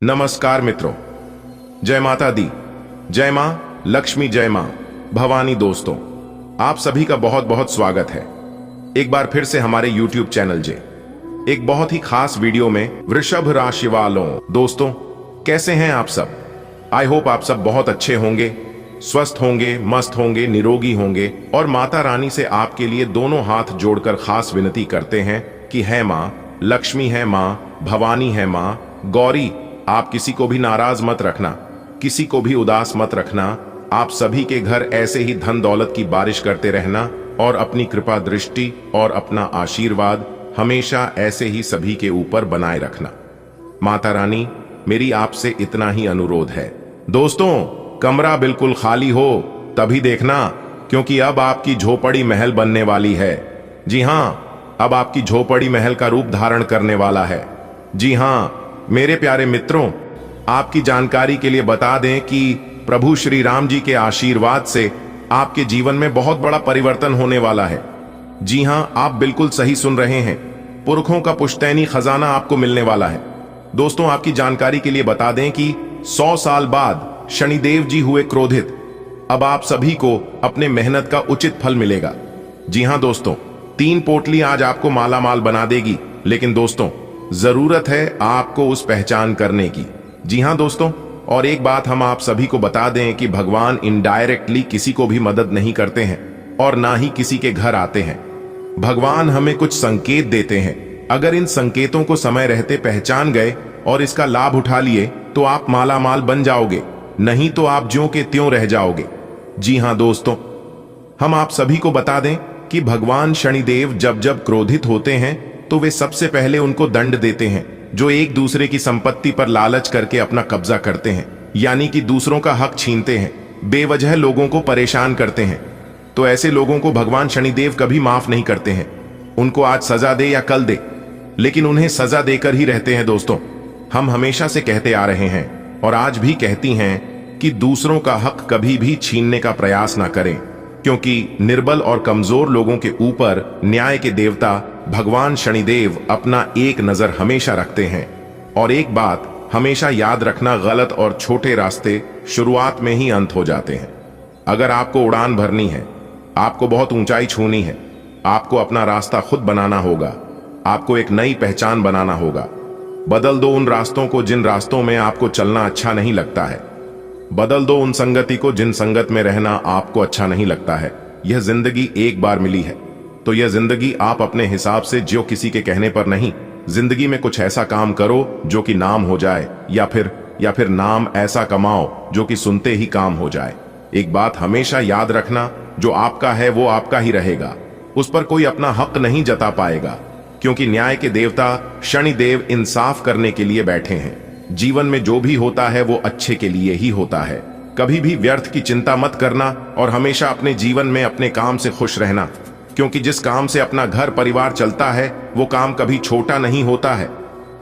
नमस्कार मित्रों, जय माता दी, जय मां लक्ष्मी, जय मां भवानी। दोस्तों, आप सभी का बहुत बहुत स्वागत है एक बार फिर से हमारे YouTube चैनल जे एक बहुत ही खास वीडियो में वृषभ राशि वालों। दोस्तों, कैसे हैं आप सब? आई होप आप सब बहुत अच्छे होंगे, स्वस्थ होंगे, मस्त होंगे, निरोगी होंगे। और माता रानी से आपके लिए दोनों हाथ जोड़कर खास विनती करते हैं कि है मां लक्ष्मी, है मां भवानी, है मां गौरी, आप किसी को भी नाराज मत रखना, किसी को भी उदास मत रखना। आप सभी के घर ऐसे ही धन दौलत की बारिश करते रहना और अपनी कृपा दृष्टि और अपना आशीर्वाद हमेशा ऐसे ही सभी के ऊपर बनाए रखना। माता रानी, मेरी आपसे इतना ही अनुरोध है। दोस्तों, कमरा बिल्कुल खाली हो तभी देखना, क्योंकि अब आपकी झोपड़ी महल बनने वाली है। जी हां, अब आपकी झोपड़ी महल का रूप धारण करने वाला है। जी हां मेरे प्यारे मित्रों, आपकी जानकारी के लिए बता दें कि प्रभु श्री राम जी के आशीर्वाद से आपके जीवन में बहुत बड़ा परिवर्तन होने वाला है। जी हां, आप बिल्कुल सही सुन रहे हैं, पुरखों का पुश्तैनी खजाना आपको मिलने वाला है। दोस्तों, आपकी जानकारी के लिए बता दें कि 100 साल बाद शनिदेव जी हुए क्रोधित। अब आप सभी को अपने मेहनत का उचित फल मिलेगा। जी हां दोस्तों, 3 पोटली आज आपको माला माल बना देगी, लेकिन दोस्तों जरूरत है आपको उस पहचान करने की। जी हां दोस्तों, और एक बात हम आप सभी को बता दें कि भगवान इनडायरेक्टली किसी को भी मदद नहीं करते हैं और ना ही किसी के घर आते हैं। भगवान हमें कुछ संकेत देते हैं। अगर इन संकेतों को समय रहते पहचान गए और इसका लाभ उठा लिए तो आप माला माल बन जाओगे, नहीं तो आप ज्यों के त्यों रह जाओगे। जी हां दोस्तों, हम आप सभी को बता दें कि भगवान शनिदेव जब जब क्रोधित होते हैं तो वे सबसे पहले उनको दंड देते हैं जो एक दूसरे की संपत्ति पर लालच करके अपना कब्जा करते हैं, यानी कि दूसरों का हक छीनते हैं, बेवजह लोगों को परेशान करते हैं। तो ऐसे लोगों को भगवान शनिदेव कभी माफ नहीं करते हैं। उनको आज सजा दे या कल दे, लेकिन उन्हें सजा देकर ही रहते हैं। दोस्तों, हम हमेशा से कहते आ रहे हैं और आज भी कहती हैं कि दूसरों का हक कभी भी छीनने का प्रयास ना करें, क्योंकि निर्बल और कमजोर लोगों के ऊपर न्याय के देवता भगवान शनिदेव अपना एक नजर हमेशा रखते हैं। और एक बात हमेशा याद रखना, गलत और छोटे रास्ते शुरुआत में ही अंत हो जाते हैं। अगर आपको उड़ान भरनी है, आपको बहुत ऊंचाई छूनी है, आपको अपना रास्ता खुद बनाना होगा, आपको एक नई पहचान बनाना होगा। बदल दो उन रास्तों को जिन रास्तों में आपको चलना अच्छा नहीं लगता है। बदल दो उन संगति को जिन संगत में रहना आपको अच्छा नहीं लगता है। यह जिंदगी एक बार मिली है, तो यह जिंदगी आप अपने हिसाब से जियो, किसी के कहने पर नहीं। जिंदगी में कुछ ऐसा काम करो जो कि नाम हो जाए, या फिर नाम ऐसा कमाओ जो कि सुनते ही काम हो जाए। एक बात हमेशा याद रखना, जो आपका है वो आपका ही रहेगा, उस पर कोई अपना हक नहीं जता पाएगा, क्योंकि न्याय के देवता शनिदेव इंसाफ करने के लिए बैठे हैं। जीवन में जो भी होता है वो अच्छे के लिए ही होता है। कभी भी व्यर्थ की चिंता मत करना और हमेशा अपने जीवन में अपने काम से खुश रहना, क्योंकि जिस काम से अपना घर परिवार चलता है वो काम कभी छोटा नहीं होता है।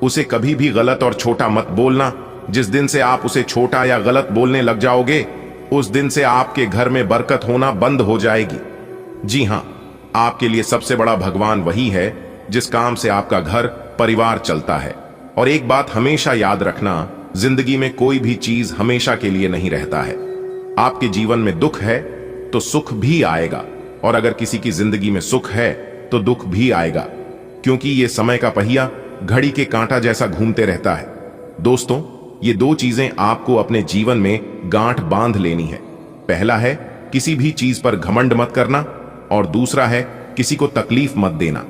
उसे कभी भी गलत और छोटा मत बोलना। जिस दिन से आप उसे छोटा या गलत बोलने लग जाओगे, उस दिन से आपके घर में बरकत होना बंद हो जाएगी। जी हां, आपके लिए सबसे बड़ा भगवान वही है जिस काम से आपका घर परिवार चलता है। और एक बात हमेशा याद रखना, जिंदगी में कोई भी चीज हमेशा के लिए नहीं रहता है। आपके जीवन में दुख है तो सुख भी आएगा, और अगर किसी की जिंदगी में सुख है तो दुख भी आएगा, क्योंकि ये समय का पहिया घड़ी के कांटा जैसा घूमते रहता है। दोस्तों, ये 2 चीजें आपको अपने जीवन में गांठ बांध लेनी है। पहला है किसी भी चीज पर घमंड मत करना, और दूसरा है किसी को तकलीफ मत देना,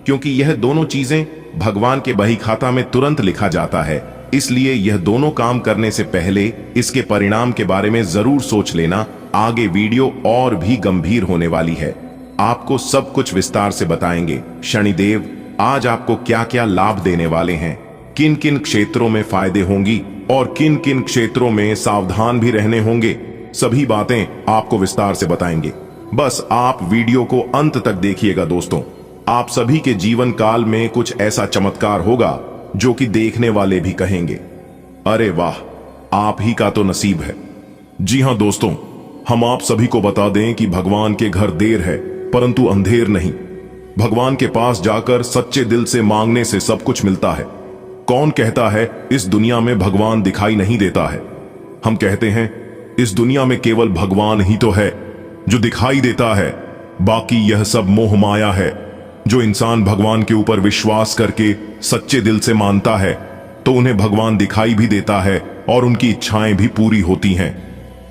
क्योंकि यह दोनों चीजें भगवान के बही खाता में तुरंत लिखा जाता है। इसलिए यह दोनों काम करने से पहले इसके परिणाम के बारे में जरूर सोच लेना। आगे वीडियो और भी गंभीर होने वाली है, आपको सब कुछ विस्तार से बताएंगे। शनिदेव आज आपको क्या क्या लाभ देने वाले हैं, किन किन क्षेत्रों में फायदे होंगी और किन किन क्षेत्रों में सावधान भी रहने होंगे, सभी बातें आपको विस्तार से बताएंगे। बस आप वीडियो को अंत तक देखिएगा। दोस्तों, आप सभी के जीवन काल में कुछ ऐसा चमत्कार होगा जो कि देखने वाले भी कहेंगे, अरे वाह, आप ही का तो नसीब है। जी हां दोस्तों, हम आप सभी को बता दें कि भगवान के घर देर है परंतु अंधेर नहीं। भगवान के पास जाकर सच्चे दिल से मांगने से सब कुछ मिलता है। कौन कहता है इस दुनिया में भगवान दिखाई नहीं देता है? हम कहते हैं इस दुनिया में केवल भगवान ही तो है जो दिखाई देता है, बाकी यह सब मोह माया है। जो इंसान भगवान के ऊपर विश्वास करके सच्चे दिल से मानता है तो उन्हें भगवान दिखाई भी देता है और उनकी इच्छाएं भी पूरी होती हैं।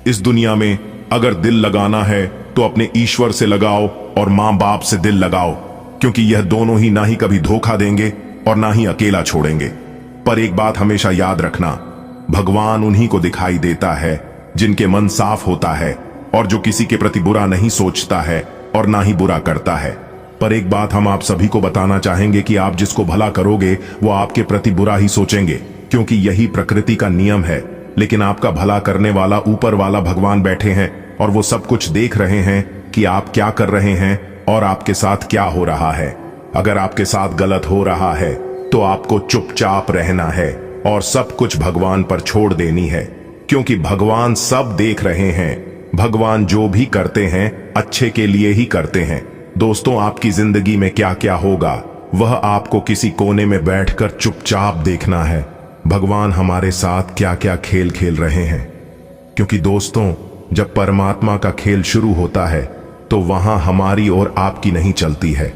इस दुनिया में अगर दिल लगाना है तो अपने ईश्वर से लगाओ और मां बाप से दिल लगाओ, क्योंकि यह दोनों ही ना ही कभी धोखा देंगे और ना ही अकेला छोड़ेंगे। पर एक बात हमेशा याद रखना, भगवान उन्हीं को दिखाई देता है जिनके मन साफ होता है और जो किसी के प्रति बुरा नहीं सोचता है और ना ही बुरा करता है। पर एक बात हम आप सभी को बताना चाहेंगे कि आप जिसको भला करोगे वो आपके प्रति बुरा ही सोचेंगे, क्योंकि यही प्रकृति का नियम है। लेकिन आपका भला करने वाला ऊपर वाला भगवान बैठे हैं और वो सब कुछ देख रहे हैं कि आप क्या कर रहे हैं और आपके साथ क्या हो रहा है। अगर आपके साथ गलत हो रहा है तो आपको चुपचाप रहना है और सब कुछ भगवान पर छोड़ देनी है, क्योंकि भगवान सब देख रहे हैं। भगवान जो भी करते हैं अच्छे के लिए ही करते हैं। दोस्तों, आपकी जिंदगी में क्या क्या होगा वह आपको किसी कोने में बैठकर चुपचाप देखना है। भगवान हमारे साथ क्या क्या खेल खेल रहे हैं, क्योंकि दोस्तों जब परमात्मा का खेल शुरू होता है तो वहां हमारी और आपकी नहीं चलती है।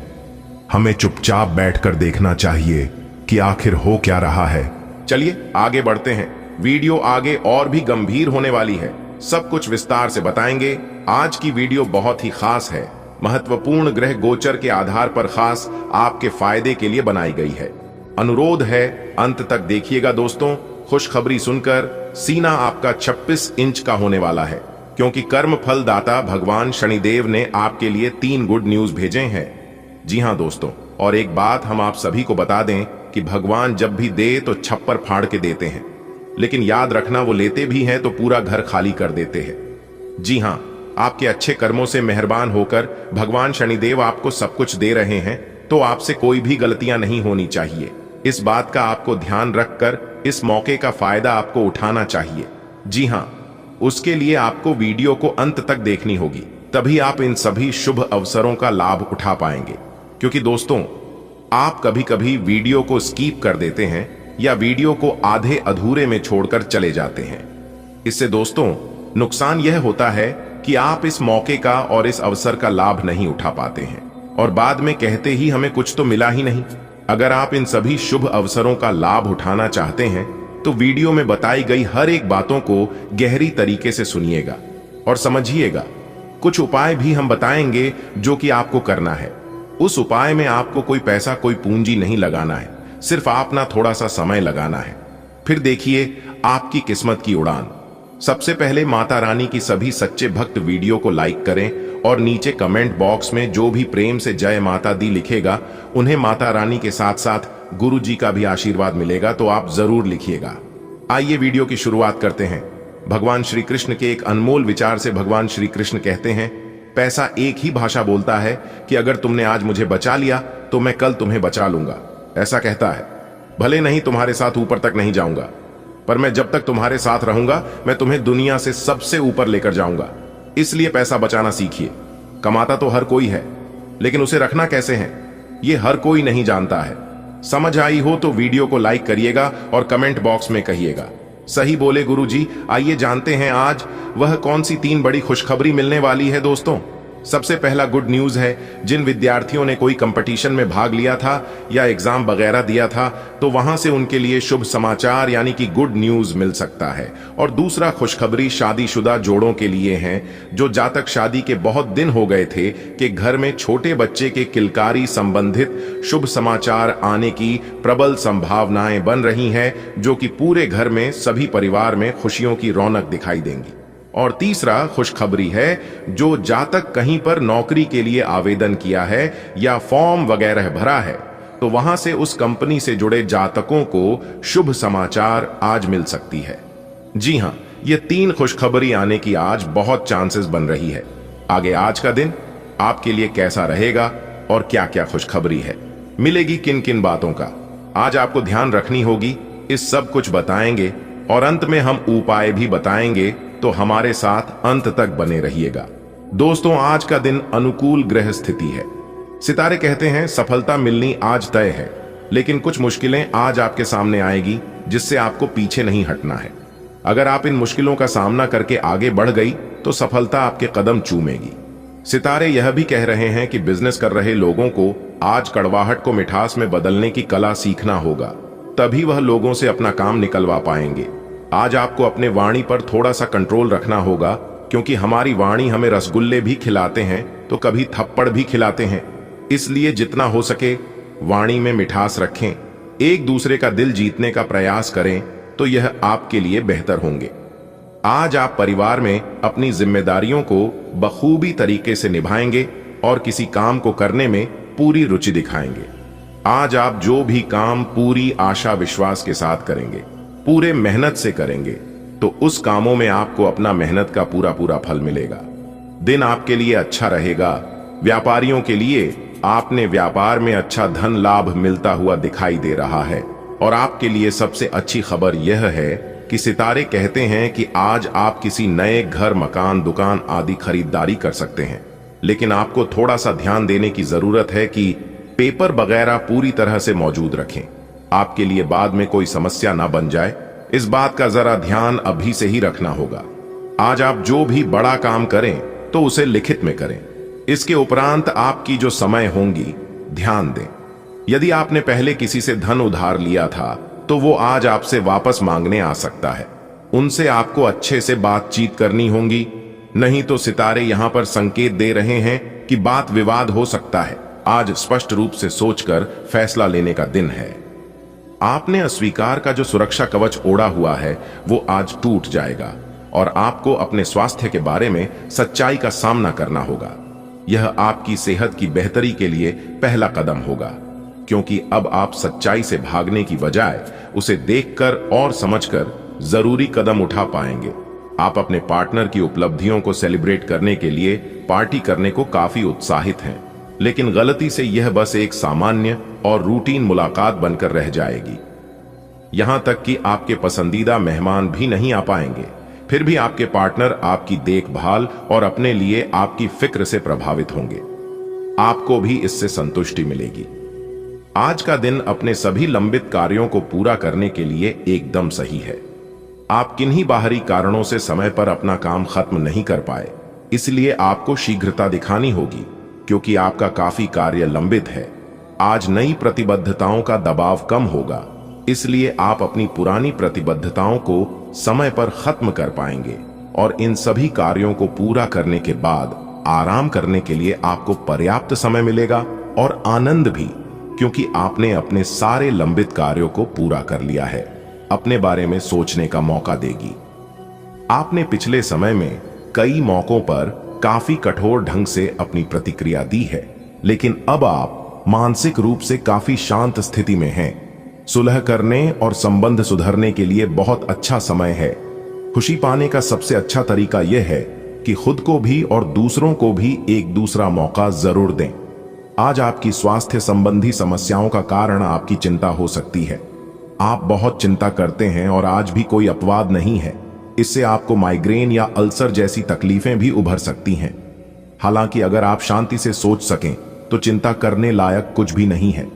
हमें चुपचाप बैठकर देखना चाहिए कि आखिर हो क्या रहा है। चलिए आगे बढ़ते हैं। वीडियो आगे और भी गंभीर होने वाली है, सब कुछ विस्तार से बताएंगे। आज की वीडियो बहुत ही खास है, महत्वपूर्ण ग्रह गोचर के आधार पर खास आपके फायदे के लिए बनाई गई है। अनुरोध है अंत तक देखिएगा दोस्तों। खुशखबरी सुनकर सीना आपका 26 इंच का होने वाला है, क्योंकि कर्म फल दाता भगवान शनिदेव ने आपके लिए 3 गुड न्यूज भेजे हैं। जी हां दोस्तों, और एक बात हम आप सभी को बता दें कि भगवान जब भी दे तो छप्पर फाड़ के देते हैं, लेकिन याद रखना वो लेते भी हैं तो पूरा घर खाली कर देते हैं। जी हां, आपके अच्छे कर्मों से मेहरबान होकर भगवान शनिदेव आपको सब कुछ दे रहे हैं, तो आपसे कोई भी गलतियां नहीं होनी चाहिए। इस बात का आपको ध्यान रखकर इस मौके का फायदा आपको उठाना चाहिए। जी हां, उसके लिए आपको वीडियो को अंत तक देखनी होगी, तभी आप इन सभी शुभ अवसरों का लाभ उठा पाएंगे। क्योंकि दोस्तों, आप कभी कभी वीडियो को स्किप कर देते हैं या वीडियो को आधे अधूरे में छोड़कर चले जाते हैं। इससे दोस्तों नुकसान यह होता है कि आप इस मौके का और इस अवसर का लाभ नहीं उठा पाते हैं और बाद में कहते ही हमें कुछ तो मिला ही नहीं। अगर आप इन सभी शुभ अवसरों का लाभ उठाना चाहते हैं तो वीडियो में बताई गई हर एक बातों को गहरी तरीके से सुनिएगा और समझिएगा। कुछ उपाय भी हम बताएंगे जो कि आपको करना है। उस उपाय में आपको कोई पैसा कोई पूंजी नहीं लगाना है, सिर्फ आप ना थोड़ा सा समय लगाना है। फिर देखिए आपकी किस्मत की उड़ान। सबसे पहले माता रानी की सभी सच्चे भक्त वीडियो को लाइक करें और नीचे कमेंट बॉक्स में जो भी प्रेम से जय माता दी लिखेगा उन्हें माता रानी के साथ साथ गुरु जी का भी आशीर्वाद मिलेगा, तो आप जरूर लिखिएगा। आइए वीडियो की शुरुआत करते हैं। भगवान श्री कृष्ण के एक अनमोल विचार से भगवान श्री कृष्ण कहते हैं, पैसा एक ही भाषा बोलता है कि अगर तुमने आज मुझे बचा लिया तो मैं कल तुम्हें बचा लूंगा। ऐसा कहता है, भले नहीं तुम्हारे साथ ऊपर तक नहीं जाऊंगा, पर मैं जब तक तुम्हारे साथ रहूंगा मैं तुम्हें दुनिया से सबसे ऊपर लेकर जाऊंगा। इसलिए पैसा बचाना सीखिए। कमाता तो हर कोई है, लेकिन उसे रखना कैसे है ये हर कोई नहीं जानता है। समझ आई हो तो वीडियो को लाइक करिएगा और कमेंट बॉक्स में कहिएगा, सही बोले गुरुजी। आइए जानते हैं आज वह कौन सी 3 बड़ी खुशखबरी मिलने वाली है दोस्तों। सबसे पहला गुड न्यूज है, जिन विद्यार्थियों ने कोई कंपटीशन में भाग लिया था या एग्जाम वगैरह दिया था तो वहां से उनके लिए शुभ समाचार यानी कि गुड न्यूज मिल सकता है। और दूसरा खुशखबरी शादीशुदा जोड़ों के लिए है, जो जातक शादी के बहुत दिन हो गए थे कि घर में छोटे बच्चे के किलकारी संबंधित शुभ समाचार आने की प्रबल संभावनाएं बन रही हैं, जो कि पूरे घर में सभी परिवार में खुशियों की रौनक दिखाई देंगी। और तीसरा खुशखबरी है, जो जातक कहीं पर नौकरी के लिए आवेदन किया है या फॉर्म वगैरह भरा है तो वहां से उस कंपनी से जुड़े जातकों को शुभ समाचार आज मिल सकती है। जी हां, ये 3 खुशखबरी आने की आज बहुत चांसेस बन रही है। आगे आज का दिन आपके लिए कैसा रहेगा और क्या क्या खुशखबरी है, मिलेगी किन किन बातों का, आज आपको ध्यान रखनी होगी। इस सब कुछ बताएंगे और अंत में हम उपाय भी बताएंगे, तो हमारे साथ अंत तक बने रहिएगा। दोस्तों, आज का दिन अनुकूल ग्रह स्थिति है। सितारे कहते हैं सफलता मिलनी आज तय है। लेकिन कुछ मुश्किलें आज आपके सामने आएगी जिससे आपको पीछे नहीं हटना है। अगर आप इन मुश्किलों का सामना करके आगे बढ़ गई तो सफलता आपके कदम चूमेगी। सितारे यह भी कह रहे हैं कि बिजनेस कर रहे लोगों को आज कड़वाहट को मिठास में बदलने की कला सीखना होगा, तभी वह लोगों से अपना काम निकलवा पाएंगे। आज आपको अपने वाणी पर थोड़ा सा कंट्रोल रखना होगा, क्योंकि हमारी वाणी हमें रसगुल्ले भी खिलाते हैं तो कभी थप्पड़ भी खिलाते हैं। इसलिए जितना हो सके वाणी में मिठास रखें, एक दूसरे का दिल जीतने का प्रयास करें तो यह आपके लिए बेहतर होंगे। आज आप परिवार में अपनी जिम्मेदारियों को बखूबी तरीके से निभाएंगे और किसी काम को करने में पूरी रुचि दिखाएंगे। आज आप जो भी काम पूरी आशा विश्वास के साथ करेंगे, पूरे मेहनत से करेंगे, तो उस कामों में आपको अपना मेहनत का पूरा पूरा फल मिलेगा। दिन आपके लिए अच्छा रहेगा। व्यापारियों के लिए आपने व्यापार में अच्छा धन लाभ मिलता हुआ दिखाई दे रहा है। और आपके लिए सबसे अच्छी खबर यह है कि सितारे कहते हैं कि आज आप किसी नए घर, मकान, दुकान आदि खरीदारी कर सकते हैं, लेकिन आपको थोड़ा सा ध्यान देने की जरूरत है कि पेपर वगैरह पूरी तरह से मौजूद रखें, आपके लिए बाद में कोई समस्या ना बन जाए। इस बात का जरा ध्यान अभी से ही रखना होगा। आज आप जो भी बड़ा काम करें तो उसे लिखित में करें। इसके उपरांत आपकी जो समय होंगी, ध्यान दें। यदि आपने पहले किसी से धन उधार लिया था तो वो आज आपसे वापस मांगने आ सकता है। उनसे आपको अच्छे से बातचीत करनी होगी, नहीं तो सितारे यहां पर संकेत दे रहे हैं कि बात विवाद हो सकता है। आज स्पष्ट रूप से सोचकर फैसला लेने का दिन है। आपने अस्वीकार का जो सुरक्षा कवच ओढ़ा हुआ है वो आज टूट जाएगा और आपको अपने स्वास्थ्य के बारे में सच्चाई का सामना करना होगा। यह आपकी सेहत की बेहतरी के लिए पहला कदम होगा, क्योंकि अब आप सच्चाई से भागने की बजाय उसे देखकर और समझकर जरूरी कदम उठा पाएंगे। आप अपने पार्टनर की उपलब्धियों को सेलिब्रेट करने के लिए पार्टी करने को काफी उत्साहित हैं, लेकिन गलती से यह बस एक सामान्य और रूटीन मुलाकात बनकर रह जाएगी। यहां तक कि आपके पसंदीदा मेहमान भी नहीं आ पाएंगे। फिर भी आपके पार्टनर आपकी देखभाल और अपने लिए आपकी फिक्र से प्रभावित होंगे। आपको भी इससे संतुष्टि मिलेगी। आज का दिन अपने सभी लंबित कार्यों को पूरा करने के लिए एकदम सही है। आप किन्हीं बाहरी कारणों से समय पर अपना काम खत्म नहीं कर पाए, इसलिए आपको शीघ्रता दिखानी होगी, क्योंकि आपका काफी कार्य लंबित है। आज नई प्रतिबद्धताओं का दबाव कम होगा, इसलिए आप अपनी पुरानी प्रतिबद्धताओं को समय पर खत्म कर पाएंगे और इन सभी कार्यों को पूरा करने के बाद आराम करने के लिए आपको पर्याप्त समय मिलेगा और आनंद भी, क्योंकि आपने अपने सारे लंबित कार्यों को पूरा कर लिया है। अपने बारे में सोचने का मौका देगी। आपने पिछले समय में कई मौकों पर काफी कठोर ढंग से अपनी प्रतिक्रिया दी है, लेकिन अब आप मानसिक रूप से काफी शांत स्थिति में हैं। सुलह करने और संबंध सुधरने के लिए बहुत अच्छा समय है। खुशी पाने का सबसे अच्छा तरीका यह है कि खुद को भी और दूसरों को भी एक दूसरा मौका जरूर दें। आज आपकी स्वास्थ्य संबंधी समस्याओं का कारण आपकी चिंता हो सकती है। आप बहुत चिंता करते हैं और आज भी कोई अपवाद नहीं है। इससे आपको माइग्रेन या अल्सर जैसी तकलीफें भी उभर सकती हैं। हालांकि अगर आप शांति से सोच सकें तो चिंता करने लायक कुछ भी नहीं है,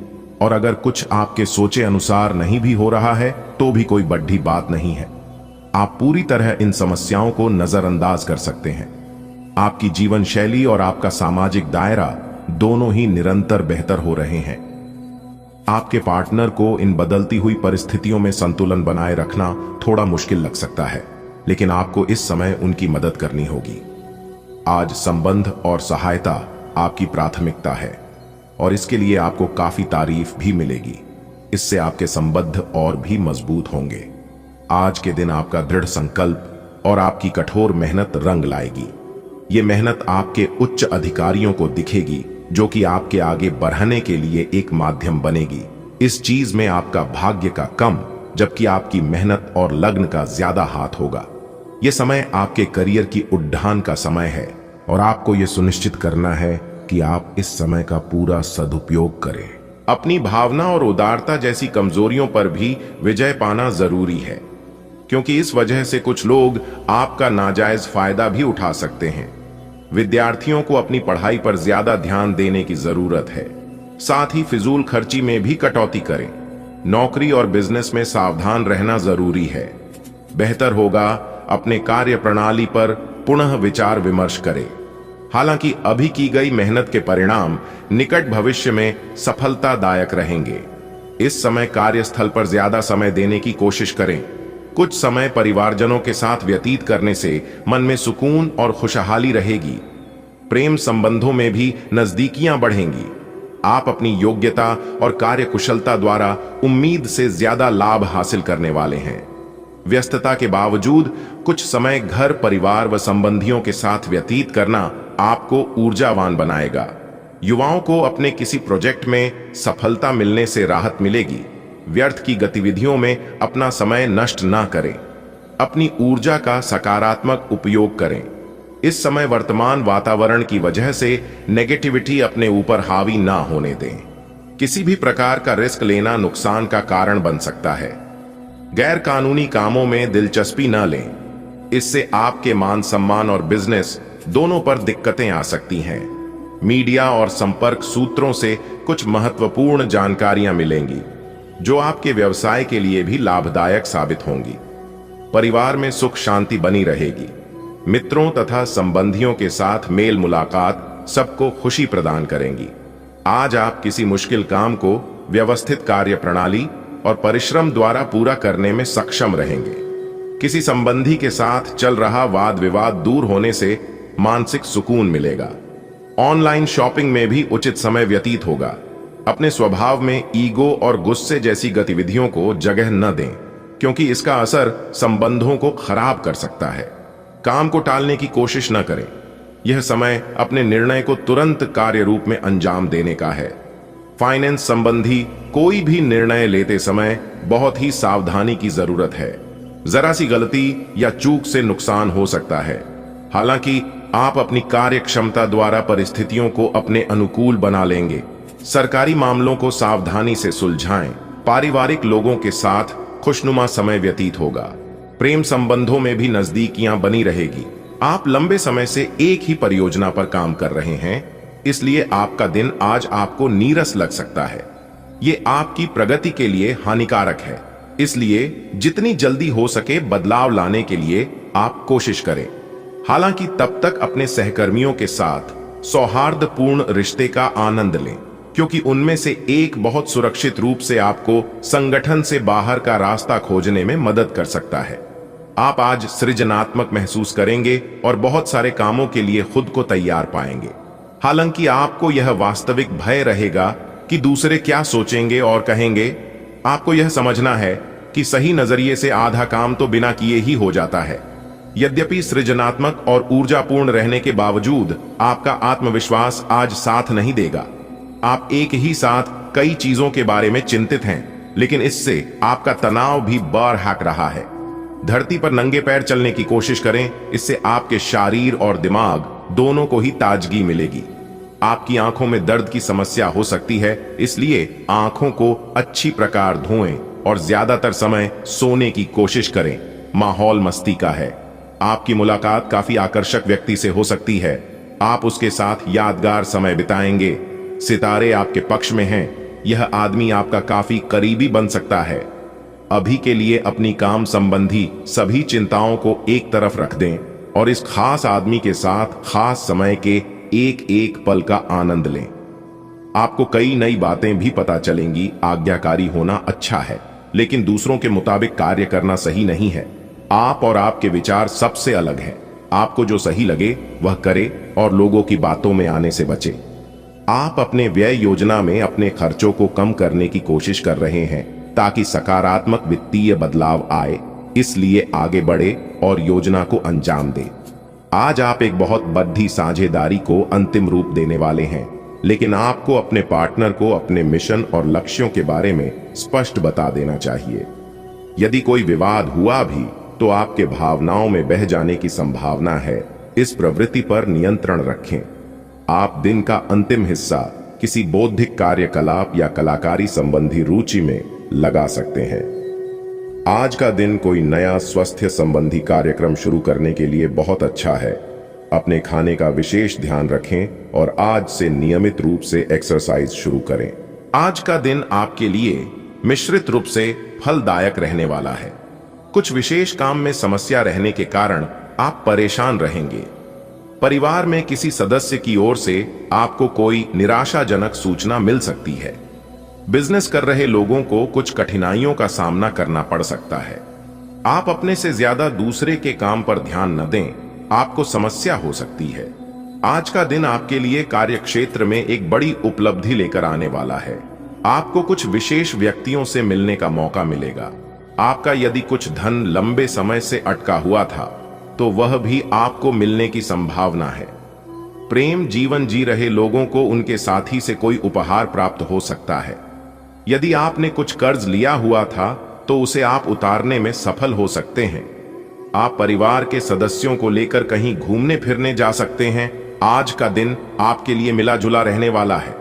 और अगर कुछ आपके सोचे अनुसार नहीं भी हो रहा है तो भी कोई बड़ी बात नहीं है। आप पूरी तरह इन समस्याओं को नजरअंदाज कर सकते हैं। आपकी जीवन शैली और आपका सामाजिक दायरा दोनों ही निरंतर बेहतर हो रहे हैं। आपके पार्टनर को इन बदलती हुई परिस्थितियों में संतुलन बनाए रखना थोड़ा मुश्किल लग सकता है, लेकिन आपको इस समय उनकी मदद करनी होगी। आज संबंध और सहायता आपकी प्राथमिकता है और इसके लिए आपको काफी तारीफ भी मिलेगी। इससे आपके संबंध और भी मजबूत होंगे। आज के दिन आपका दृढ़ संकल्प और आपकी कठोर मेहनत रंग लाएगी। ये मेहनत आपके उच्च अधिकारियों को दिखेगी, जो कि आपके आगे बढ़ने के लिए एक माध्यम बनेगी। इस चीज में आपका भाग्य का कम, जबकि आपकी मेहनत और लगन का ज्यादा हाथ होगा। यह समय आपके करियर की उड्डान का समय है और आपको यह सुनिश्चित करना है कि आप इस समय का पूरा सदुपयोग करें। अपनी भावना और उदारता जैसी कमजोरियों पर भी विजय पाना जरूरी है, क्योंकि इस वजह से कुछ लोग आपका नाजायज फायदा भी उठा सकते हैं। विद्यार्थियों को अपनी पढ़ाई पर ज्यादा ध्यान देने की जरूरत है। साथ ही फिजूल खर्ची में भी कटौती करें। नौकरी और बिजनेस में सावधान रहना जरूरी है। बेहतर होगा अपने कार्य प्रणाली पर पुनः विचार विमर्श करें। हालांकि अभी की गई मेहनत के परिणाम निकट भविष्य में सफलतादायक रहेंगे। इस समय कार्यस्थल पर ज्यादा समय देने की कोशिश करें। कुछ समय परिवारजनों के साथ व्यतीत करने से मन में सुकून और खुशहाली रहेगी। प्रेम संबंधों में भी नजदीकियां बढ़ेंगी। आप अपनी योग्यता और कार्यकुशलता द्वारा उम्मीद से ज्यादा लाभ हासिल करने वाले हैं। व्यस्तता के बावजूद कुछ समय घर, परिवार व संबंधियों के साथ व्यतीत करना आपको ऊर्जावान बनाएगा। युवाओं को अपने किसी प्रोजेक्ट में सफलता मिलने से राहत मिलेगी। व्यर्थ की गतिविधियों में अपना समय नष्ट ना करें। अपनी ऊर्जा का सकारात्मक उपयोग करें। इस समय वर्तमान वातावरण की वजह से नेगेटिविटी अपने ऊपर हावी ना होने दें। किसी भी प्रकार का रिस्क लेना नुकसान का कारण बन सकता है। गैर कानूनी कामों में दिलचस्पी न लें। इससे आपके मान सम्मान और बिजनेस दोनों पर दिक्कतें आ सकती हैं। मीडिया और संपर्क सूत्रों से कुछ महत्वपूर्ण जानकारियां मिलेंगी जो आपके व्यवसाय के लिए भी लाभदायक साबित होंगी। परिवार में सुख शांति बनी रहेगी। मित्रों तथा संबंधियों के साथ मेल मुलाकात सबको खुशी प्रदान करेंगी। आज आप किसी मुश्किल काम को व्यवस्थित कार्य प्रणाली और परिश्रम द्वारा पूरा करने में सक्षम रहेंगे। किसी संबंधी के साथ चल रहा वाद विवाद दूर होने से मानसिक सुकून मिलेगा। ऑनलाइन शॉपिंग में भी उचित समय व्यतीत होगा। अपने स्वभाव में ईगो और गुस्से जैसी गतिविधियों को जगह न दें, क्योंकि इसका असर संबंधों को खराब कर सकता है। काम को टालने की कोशिश न करें। यह समय अपने निर्णय को तुरंत कार्य रूप में अंजाम देने का है। फाइनेंस संबंधी कोई भी निर्णय लेते समय बहुत ही सावधानी की जरूरत है। जरा सी गलती या चूक से नुकसान हो सकता है। हालांकि आप अपनी कार्य क्षमता द्वारा परिस्थितियों को अपने अनुकूल बना लेंगे। सरकारी मामलों को सावधानी से सुलझाएं। पारिवारिक लोगों के साथ खुशनुमा समय व्यतीत होगा। प्रेम संबंधों में भी नजदीकियां बनी रहेगी। आप लंबे समय से एक ही परियोजना पर काम कर रहे हैं, इसलिए आपका दिन आज आपको नीरस लग सकता है। ये आपकी प्रगति के लिए हानिकारक है, इसलिए जितनी जल्दी हो सके बदलाव लाने के लिए आप कोशिश करें। हालांकि तब तक अपने सहकर्मियों के साथ सौहार्दपूर्ण रिश्ते का आनंद लें, क्योंकि उनमें से एक बहुत सुरक्षित रूप से आपको संगठन से बाहर का रास्ता खोजने में मदद कर सकता है। आप आज सृजनात्मक महसूस करेंगे और बहुत सारे कामों के लिए खुद को तैयार पाएंगे। हालांकि आपको यह वास्तविक भय रहेगा कि दूसरे क्या सोचेंगे और कहेंगे। आपको यह समझना है कि सही नजरिए से आधा काम तो बिना किए ही हो जाता है। यद्यपि सृजनात्मक और ऊर्जापूर्ण रहने के बावजूद आपका आत्मविश्वास आज साथ नहीं देगा। आप एक ही साथ कई चीजों के बारे में चिंतित हैं, लेकिन इससे आपका तनाव भी बढ़ रहा है। धरती पर नंगे पैर चलने की कोशिश करें, इससे आपके शरीर और दिमाग दोनों को ही ताजगी मिलेगी। आपकी आंखों में दर्द की समस्या हो सकती है, इसलिए आंखों को अच्छी प्रकार धोएं और ज्यादातर समय सोने की कोशिश करें। माहौल मस्ती का है। आपकी मुलाकात काफी आकर्षक व्यक्ति से हो सकती है। आप उसके साथ यादगार समय बिताएंगे। सितारे आपके पक्ष में हैं। यह आदमी आपका काफी करीबी बन सकता है। अभी के लिए अपनी काम संबंधी सभी चिंताओं को एक तरफ रख दें और इस खास आदमी के साथ खास समय के एक एक पल का आनंद लें। आपको कई नई बातें भी पता चलेंगी। आज्ञाकारी होना अच्छा है, लेकिन दूसरों के मुताबिक कार्य करना सही नहीं है। आप और आपके विचार सबसे अलग हैं। आपको जो सही लगे वह करे और लोगों की बातों में आने से बचे। आप अपने व्यय योजना में अपने खर्चों को कम करने की कोशिश कर रहे हैं ताकि सकारात्मक वित्तीय बदलाव आए, इसलिए आगे बढ़े और योजना को अंजाम दें। आज आप एक बहुत बड़ी साझेदारी को अंतिम रूप देने वाले हैं, लेकिन आपको अपने पार्टनर को अपने मिशन और लक्ष्यों के बारे में स्पष्ट बता देना चाहिए। यदि कोई विवाद हुआ भी तो आपके भावनाओं में बह जाने की संभावना है। इस प्रवृत्ति पर नियंत्रण रखें। आप दिन का अंतिम हिस्सा किसी बौद्धिक कार्यकलाप या कलाकारी संबंधी रुचि में लगा सकते हैं। आज का दिन कोई नया स्वास्थ्य संबंधी कार्यक्रम शुरू करने के लिए बहुत अच्छा है। अपने खाने का विशेष ध्यान रखें और आज से नियमित रूप से एक्सरसाइज शुरू करें। आज का दिन आपके लिए मिश्रित रूप से फलदायक रहने वाला है। कुछ विशेष काम में समस्या रहने के कारण आप परेशान रहेंगे। परिवार में किसी सदस्य की ओर से आपको कोई निराशाजनक सूचना मिल सकती है। बिजनेस कर रहे लोगों को कुछ कठिनाइयों का सामना करना पड़ सकता है। आप अपने से ज्यादा दूसरे के काम पर ध्यान न दें, आपको समस्या हो सकती है। आज का दिन आपके लिए कार्यक्षेत्र में एक बड़ी उपलब्धि लेकर आने वाला है। आपको कुछ विशेष व्यक्तियों से मिलने का मौका मिलेगा। आपका यदि कुछ धन लंबे समय से अटका हुआ था तो वह भी आपको मिलने की संभावना है। प्रेम जीवन जी रहे लोगों को उनके साथी से कोई उपहार प्राप्त हो सकता है। यदि आपने कुछ कर्ज लिया हुआ था तो उसे आप उतारने में सफल हो सकते हैं। आप परिवार के सदस्यों को लेकर कहीं घूमने फिरने जा सकते हैं। आज का दिन आपके लिए मिला जुला रहने वाला है।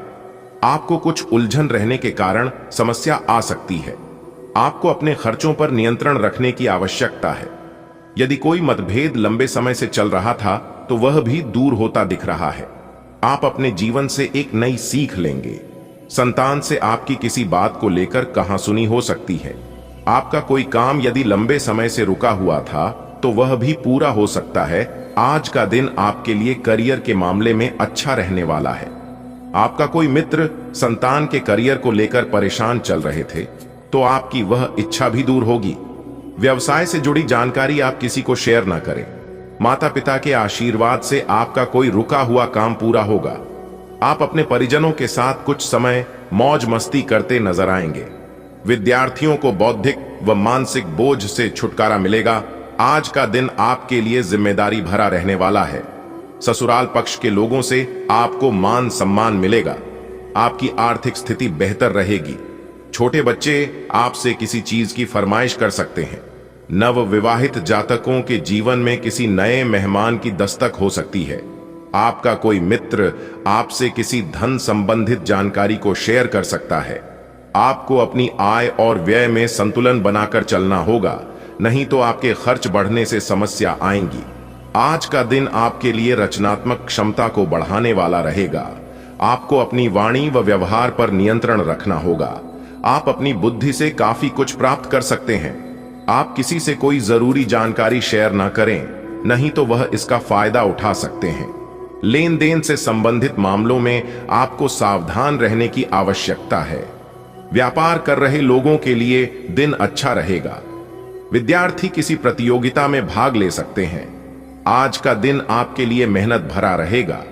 आपको कुछ उलझन रहने के कारण समस्या आ सकती है। आपको अपने खर्चों पर नियंत्रण रखने की आवश्यकता है। यदि कोई मतभेद लंबे समय से चल रहा था तो वह भी दूर होता दिख रहा है। आप अपने जीवन से एक नई सीख लेंगे। संतान से आपकी किसी बात को लेकर कहासुनी हो सकती है। आपका कोई काम यदि लंबे समय से रुका हुआ था तो वह भी पूरा हो सकता है। आज का दिन आपके लिए करियर के मामले में अच्छा रहने वाला है। आपका कोई मित्र संतान के करियर को लेकर परेशान चल रहे थे तो आपकी वह इच्छा भी दूर होगी। व्यवसाय से जुड़ी जानकारी आप किसी को शेयर ना करें। माता पिता के आशीर्वाद से आपका कोई रुका हुआ काम पूरा होगा। आप अपने परिजनों के साथ कुछ समय मौज मस्ती करते नजर आएंगे। विद्यार्थियों को बौद्धिक व मानसिक बोझ से छुटकारा मिलेगा। आज का दिन आपके लिए जिम्मेदारी भरा रहने वाला है। ससुराल पक्ष के लोगों से आपको मान सम्मान मिलेगा। आपकी आर्थिक स्थिति बेहतर रहेगी। छोटे बच्चे आपसे किसी चीज की फरमाइश कर सकते हैं। नव विवाहित जातकों के जीवन में किसी नए मेहमान की दस्तक हो सकती है। आपका कोई मित्र आपसे किसी धन संबंधित जानकारी को शेयर कर सकता है। आपको अपनी आय और व्यय में संतुलन बनाकर चलना होगा, नहीं तो आपके खर्च बढ़ने से समस्या आएंगी। आज का दिन आपके लिए रचनात्मक क्षमता को बढ़ाने वाला रहेगा। आपको अपनी वाणी व व्यवहार पर नियंत्रण रखना होगा। आप अपनी बुद्धि से काफी कुछ प्राप्त कर सकते हैं। आप किसी से कोई जरूरी जानकारी शेयर ना करें, नहीं तो वह इसका फायदा उठा सकते हैं। लेन देन से संबंधित मामलों में आपको सावधान रहने की आवश्यकता है। व्यापार कर रहे लोगों के लिए दिन अच्छा रहेगा। विद्यार्थी किसी प्रतियोगिता में भाग ले सकते हैं। आज का दिन आपके लिए मेहनत भरा रहेगा।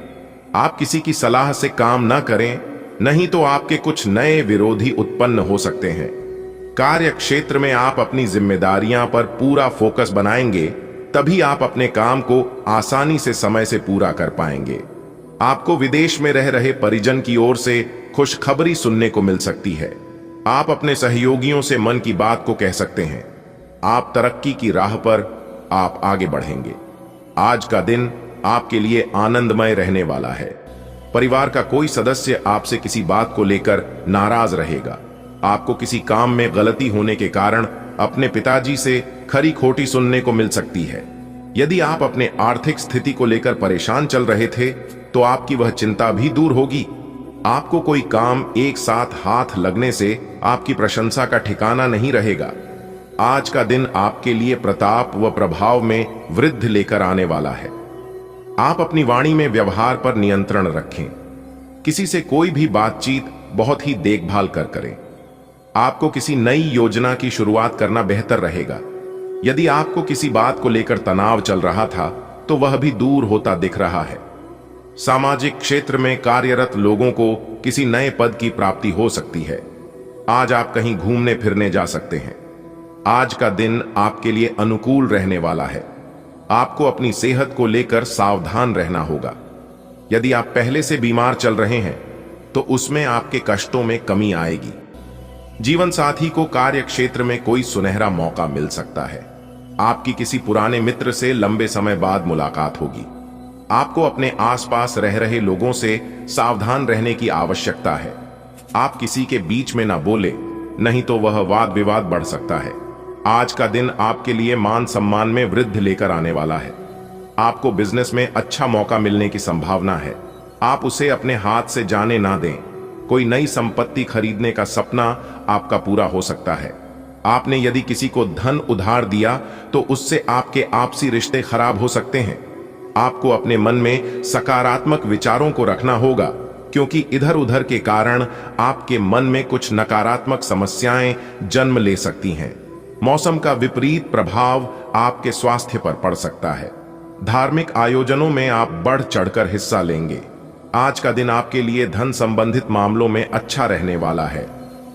आप किसी की सलाह से काम ना करें, नहीं तो आपके कुछ नए विरोधी उत्पन्न हो सकते हैं। कार्य क्षेत्र में आप अपनी जिम्मेदारियां पर पूरा फोकस बनाएंगे, तभी आप अपने काम को आसानी से समय से पूरा कर पाएंगे। आपको विदेश में रह रहे परिजन की ओर से खुशखबरी सुनने को मिल सकती है। आप अपने सहयोगियों से मन की बात को कह सकते हैं। आप तरक्की की राह पर आप आगे बढ़ेंगे। आज का दिन आपके लिए आनंदमय रहने वाला है। परिवार का कोई सदस्य आपसे किसी बात को लेकर नाराज रहेगा। आपको किसी काम में गलती होने के कारण अपने पिताजी से खरी खोटी सुनने को मिल सकती है। यदि आप अपने आर्थिक स्थिति को लेकर परेशान चल रहे थे तो आपकी वह चिंता भी दूर होगी। आपको कोई काम एक साथ हाथ लगने से आपकी प्रशंसा का ठिकाना नहीं रहेगा। आज का दिन आपके लिए प्रताप व प्रभाव में वृद्धि लेकर आने वाला है। आप अपनी वाणी में व्यवहार पर नियंत्रण रखें। किसी से कोई भी बातचीत बहुत ही देखभाल कर करें। आपको किसी नई योजना की शुरुआत करना बेहतर रहेगा। यदि आपको किसी बात को लेकर तनाव चल रहा था तो वह भी दूर होता दिख रहा है। सामाजिक क्षेत्र में कार्यरत लोगों को किसी नए पद की प्राप्ति हो सकती है। आज आप कहीं घूमने फिरने जा सकते हैं। आज का दिन आपके लिए अनुकूल रहने वाला है। आपको अपनी सेहत को लेकर सावधान रहना होगा। यदि आप पहले से बीमार चल रहे हैं तो उसमें आपके कष्टों में कमी आएगी। जीवन साथी को कार्य क्षेत्र में कोई सुनहरा मौका मिल सकता है। आपकी किसी पुराने मित्र से लंबे समय बाद मुलाकात होगी। आपको अपने आसपास रह रहे लोगों से सावधान रहने की आवश्यकता है। आप किसी के बीच में ना बोले, नहीं तो वह वाद विवाद बढ़ सकता है। आज का दिन आपके लिए मान सम्मान में वृद्धि लेकर आने वाला है। आपको बिजनेस में अच्छा मौका मिलने की संभावना है। आप उसे अपने हाथ से जाने ना दें। कोई नई संपत्ति खरीदने का सपना आपका पूरा हो सकता है। आपने यदि किसी को धन उधार दिया तो उससे आपके आपसी रिश्ते खराब हो सकते हैं। आपको अपने मन में सकारात्मक विचारों को रखना होगा, क्योंकि इधर उधर के कारण आपके मन में कुछ नकारात्मक समस्याएं जन्म ले सकती हैं। मौसम का विपरीत प्रभाव आपके स्वास्थ्य पर पड़ सकता है। धार्मिक आयोजनों में आप बढ़ चढ़कर हिस्सा लेंगे। आज का दिन आपके लिए धन संबंधित मामलों में अच्छा रहने वाला है।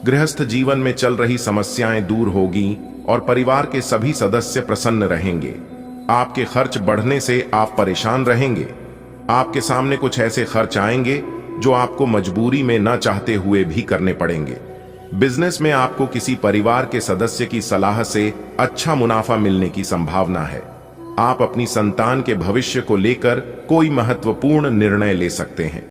गृहस्थ जीवन में चल रही समस्याएं दूर होगी और परिवार के सभी सदस्य प्रसन्न रहेंगे। आपके खर्च बढ़ने से आप परेशान रहेंगे। आपके सामने कुछ ऐसे खर्च आएंगे जो आपको मजबूरी में न चाहते हुए भी करने पड़ेंगे। बिजनेस में आपको किसी परिवार के सदस्य की सलाह से अच्छा मुनाफा मिलने की संभावना है। आप अपनी संतान के भविष्य को लेकर कोई महत्वपूर्ण निर्णय ले सकते हैं।